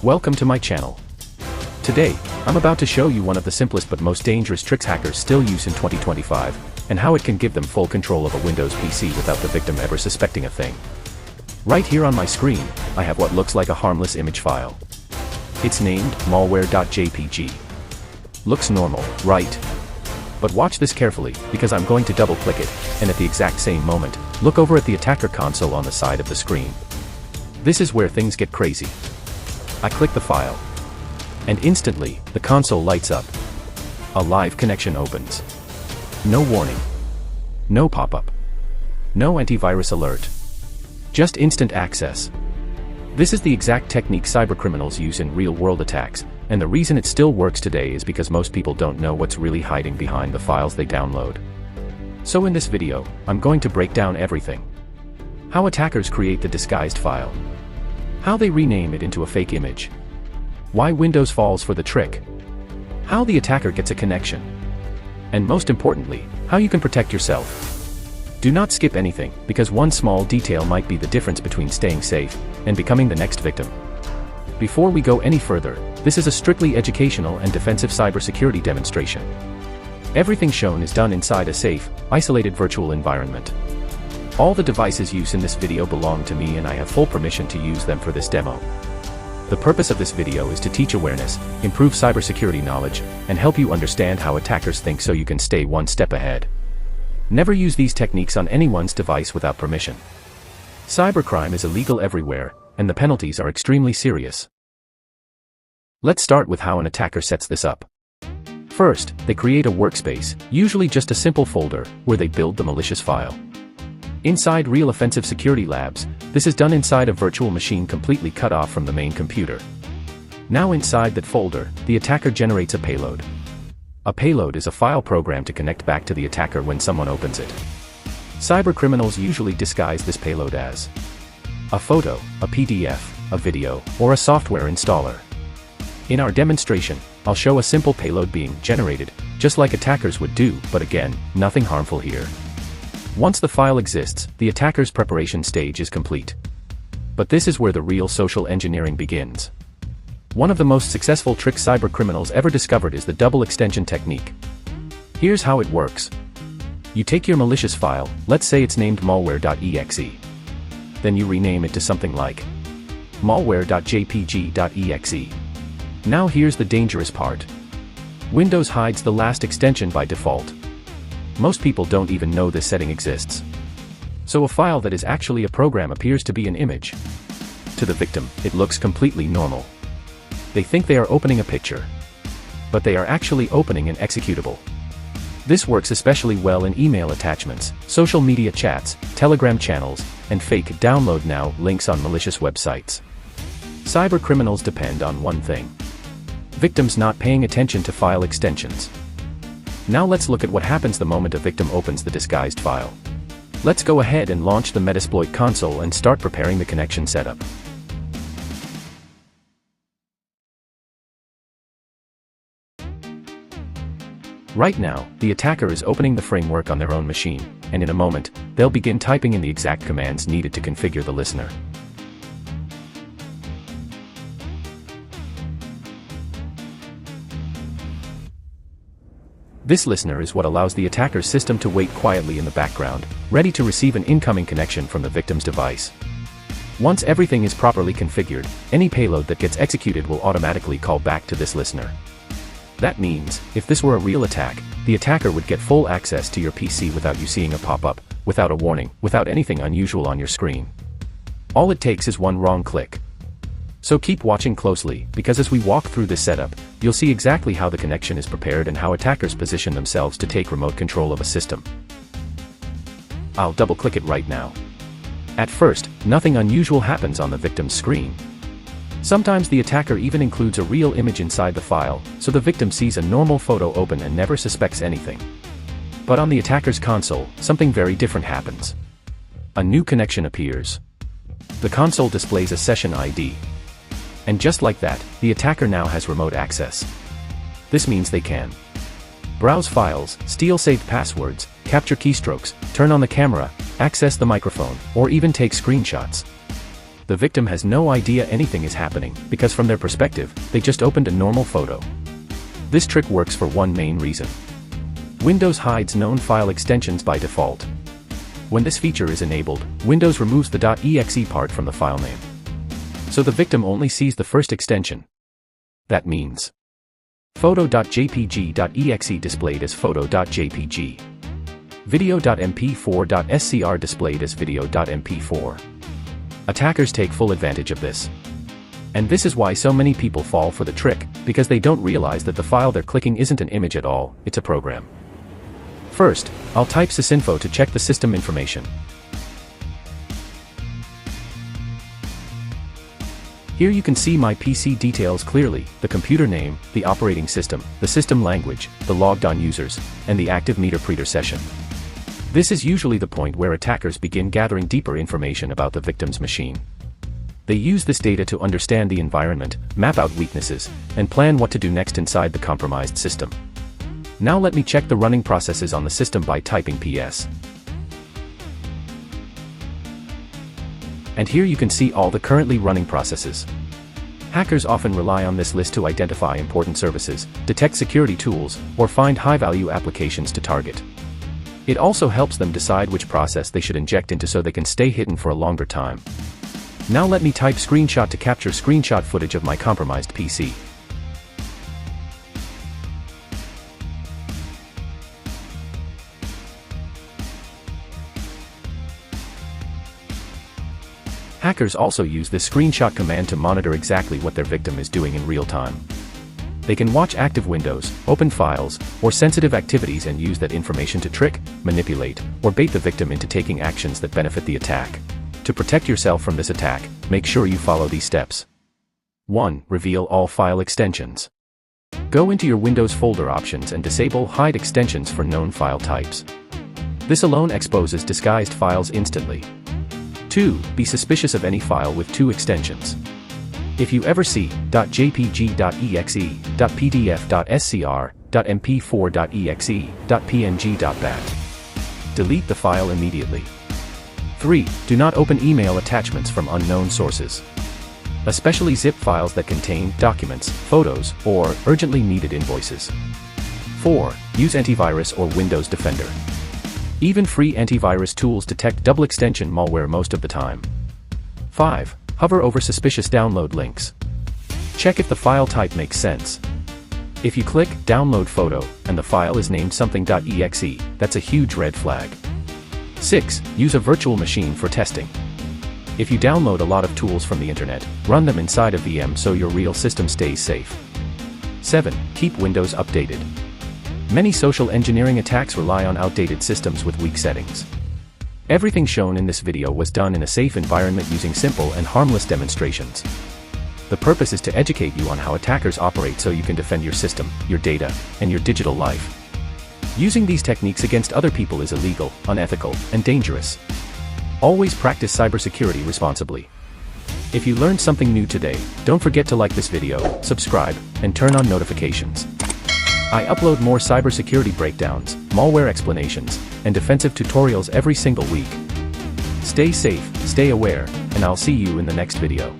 Welcome to my channel. Today, I'm about to show you one of the simplest but most dangerous tricks hackers still use in 2025, and how it can give them full control of a Windows PC without the victim ever suspecting a thing. Right here on my screen, I have what looks like a harmless image file. It's named malware.jpg. Looks normal, right? But watch this carefully, because I'm going to double-click it, and at the exact same moment, look over at the attacker console on the side of the screen. This is where things get crazy. I click the file. And instantly, the console lights up. A live connection opens. No warning. No pop-up. No antivirus alert. Just instant access. This is the exact technique cybercriminals use in real-world attacks, and the reason it still works today is because most people don't know what's really hiding behind the files they download. So in this video, I'm going to break down everything. How attackers create the disguised file. How they rename it into a fake image. Why Windows falls for the trick. How the attacker gets a connection. And most importantly, how you can protect yourself. Do not skip anything, because one small detail might be the difference between staying safe and becoming the next victim. Before we go any further, this is a strictly educational and defensive cybersecurity demonstration. Everything shown is done inside a safe, isolated virtual environment. All the devices used in this video belong to me, and I have full permission to use them for this demo. The purpose of this video is to teach awareness, improve cybersecurity knowledge, and help you understand how attackers think so you can stay one step ahead. Never use these techniques on anyone's device without permission. Cybercrime is illegal everywhere, and the penalties are extremely serious. Let's start with how an attacker sets this up. First, they create a workspace, usually just a simple folder, where they build the malicious file. Inside real offensive security labs, this is done inside a virtual machine completely cut off from the main computer. Now inside that folder, the attacker generates a payload. A payload is a file program to connect back to the attacker when someone opens it. Cybercriminals usually disguise this payload as a photo, a PDF, a video, or a software installer. In our demonstration, I'll show a simple payload being generated, just like attackers would do, but again, nothing harmful here. Once the file exists, the attacker's preparation stage is complete. But this is where the real social engineering begins. One of the most successful tricks cybercriminals ever discovered is the double extension technique. Here's how it works. You take your malicious file, let's say it's named malware.exe. Then you rename it to something like malware.jpg.exe. Now here's the dangerous part. Windows hides the last extension by default. Most people don't even know this setting exists. So a file that is actually a program appears to be an image. To the victim, it looks completely normal. They think they are opening a picture. But they are actually opening an executable. This works especially well in email attachments, social media chats, Telegram channels, and fake download now links on malicious websites. Cybercriminals depend on one thing: victims not paying attention to file extensions. Now let's look at what happens the moment a victim opens the disguised file. Let's go ahead and launch the Metasploit console and start preparing the connection setup. Right now, the attacker is opening the framework on their own machine, and in a moment, they'll begin typing in the exact commands needed to configure the listener. This listener is what allows the attacker's system to wait quietly in the background, ready to receive an incoming connection from the victim's device. Once everything is properly configured, any payload that gets executed will automatically call back to this listener. That means, if this were a real attack, the attacker would get full access to your PC without you seeing a pop-up, without a warning, without anything unusual on your screen. All it takes is one wrong click. So keep watching closely, because as we walk through this setup, you'll see exactly how the connection is prepared and how attackers position themselves to take remote control of a system. I'll double-click it right now. At first, nothing unusual happens on the victim's screen. Sometimes the attacker even includes a real image inside the file, so the victim sees a normal photo open and never suspects anything. But on the attacker's console, something very different happens. A new connection appears. The console displays a session ID. And just like that, the attacker now has remote access. This means they can browse files, steal saved passwords, capture keystrokes, turn on the camera, access the microphone, or even take screenshots. The victim has no idea anything is happening, because from their perspective, they just opened a normal photo. This trick works for one main reason. Windows hides known file extensions by default. When this feature is enabled, Windows removes the .exe part from the file name. So the victim only sees the first extension. That means photo.jpg.exe displayed as photo.jpg. Video.mp4.scr displayed as video.mp4. Attackers take full advantage of this. And this is why so many people fall for the trick, because they don't realize that the file they're clicking isn't an image at all, it's a program. First, I'll type sysinfo to check the system information. Here you can see my PC details clearly, the computer name, the operating system, the system language, the logged on users, and the active meter preter session. This is usually the point where attackers begin gathering deeper information about the victim's machine. They use this data to understand the environment, map out weaknesses, and plan what to do next inside the compromised system. Now let me check the running processes on the system by typing ps. And here you can see all the currently running processes. Hackers often rely on this list to identify important services, detect security tools, or find high-value applications to target. It also helps them decide which process they should inject into so they can stay hidden for a longer time. Now let me type screenshot to capture screenshot footage of my compromised PC. Hackers also use this screenshot command to monitor exactly what their victim is doing in real time. They can watch active windows, open files, or sensitive activities and use that information to trick, manipulate, or bait the victim into taking actions that benefit the attack. To protect yourself from this attack, make sure you follow these steps. 1. Reveal all file extensions. Go into your Windows folder options and disable hide extensions for known file types. This alone exposes disguised files instantly. 2. Be suspicious of any file with 2 extensions. If you ever see .jpg.exe, .pdf.scr, .mp4.exe, .png.bat, delete the file immediately. 3. Do not open email attachments from unknown sources, especially zip files that contain documents, photos, or urgently needed invoices. 4. Use antivirus or Windows Defender. Even free antivirus tools detect double extension malware most of the time. 5. Hover over suspicious download links. Check if the file type makes sense. If you click download photo and the file is named something.exe, that's a huge red flag. 6. Use a virtual machine for testing. If you download a lot of tools from the internet, run them inside a VM so your real system stays safe. 7. Keep Windows updated. Many social engineering attacks rely on outdated systems with weak settings. Everything shown in this video was done in a safe environment using simple and harmless demonstrations. The purpose is to educate you on how attackers operate so you can defend your system, your data, and your digital life. Using these techniques against other people is illegal, unethical, and dangerous. Always practice cybersecurity responsibly. If you learned something new today, don't forget to like this video, subscribe, and turn on notifications. I upload more cybersecurity breakdowns, malware explanations, and defensive tutorials every single week. Stay safe, stay aware, and I'll see you in the next video.